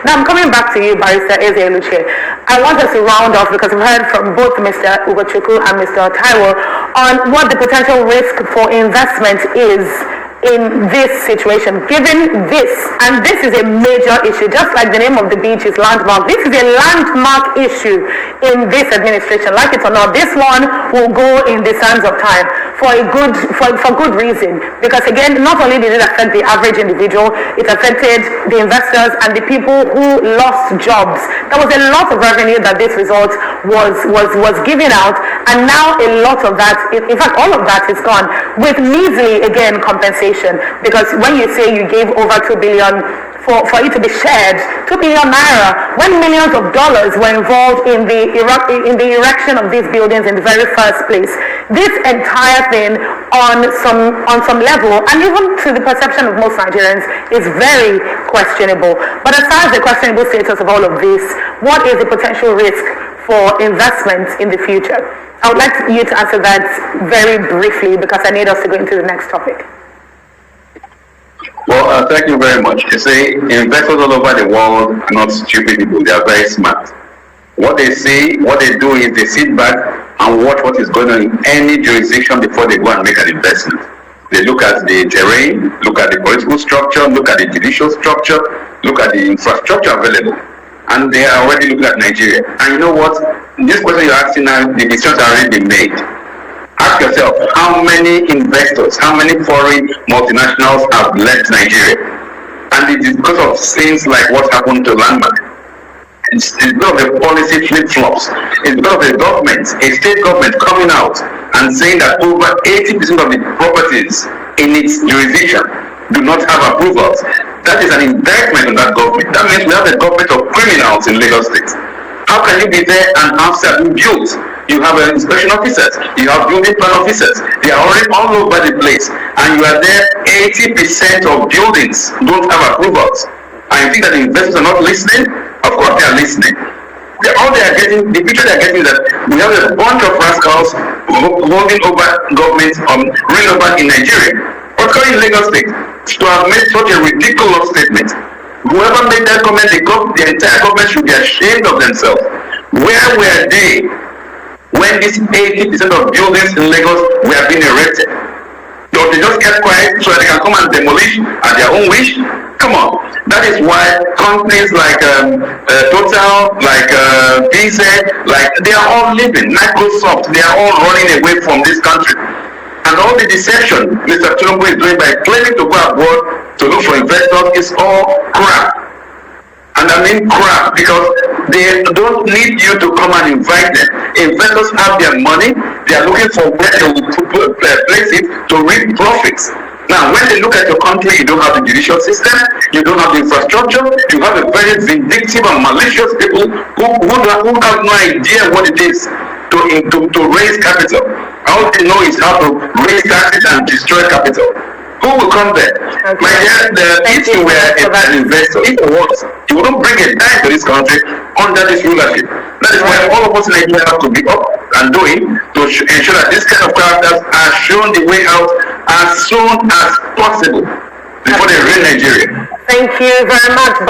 Now I'm coming back to you, Barrister Eze-Eluche. I want us to round off because we've heard from both Mr. Ugochukwu and Mr. Taiwo on what the potential risk for investment is in this situation, given this, and this is a major issue, just like the name of the beach is landmark. This is a landmark issue in this administration, like it or not. This one will go in the sands of time for good reason, because again, not only did it affect the average individual, it affected the investors and the people who lost jobs. There was a lot of revenue that this result was giving out, and now a lot of that, in fact, all of that is gone with measly, again, compensation. Because when you say you gave over 2 billion for it to be shared, 2 billion naira, when millions of dollars were involved in the erection of these buildings in the very first place, this entire thing on some level, and even to the perception of most Nigerians, is very questionable. But as far as the questionable status of all of this, what is the potential risk for investments in the future? I would like you to answer that very briefly, because I need us to go into the next topic. Well, thank you very much. You see, investors all over the world are not stupid people. They are very smart. What they see, what they do is they sit back and watch what is going on in any jurisdiction before they go and make an investment. They look at the terrain, look at the political structure, look at the judicial structure, look at the infrastructure available. And they are already looking at Nigeria. And you know what? This question you're asking now, the decisions are already been made. Ask yourself, how many investors, how many foreign multinationals have left Nigeria? And it is because of things like what happened to Landmark. It's because of the policy flip-flops. It's because of the government, a state government coming out and saying that over 80% of the properties in its jurisdiction do not have approvals. That is an indictment on that government. That means we have a government of criminals in Lagos State. How can you be there and have certain built? You have inspection officers, you have building plan officers, they are already all over the place, and you are there, 80% of buildings don't have approvals. And you think that the investors are not listening? Of course they are listening. All they are getting, the picture they are getting is that we have a bunch of rascals holding over government, ruling over in Nigeria. What's going in Lagos State? To have made such a ridiculous statement. Whoever made that comment, the entire government should be ashamed of themselves. Where were they when this 80% of buildings in Lagos were being erected? So they just kept quiet so that they can come and demolish at their own wish? Come on. That is why companies like Total, like PZ, they are all leaving. Microsoft, they are all running away from this country. And all the deception Mr. Tinubu is doing by claiming to go abroad to look for investors is all crap. And I mean crap, because they don't need you to come and invite them. Investors have their money, they are looking for where they will place it to reap profits. Now, when they look at your country, you don't have the judicial system, you don't have the infrastructure, you have a very vindictive and malicious people who have no idea what it is to raise capital. All they know is how to raise taxes and destroy capital. Who will come there? Okay. My dear, if you were an investor, if you want, you wouldn't bring a dime to this country under this rulership. That is why all of us in Nigeria have to be up and doing to ensure that this kind of characters are shown the way out as soon as possible before they ruin Nigeria. Thank you very much.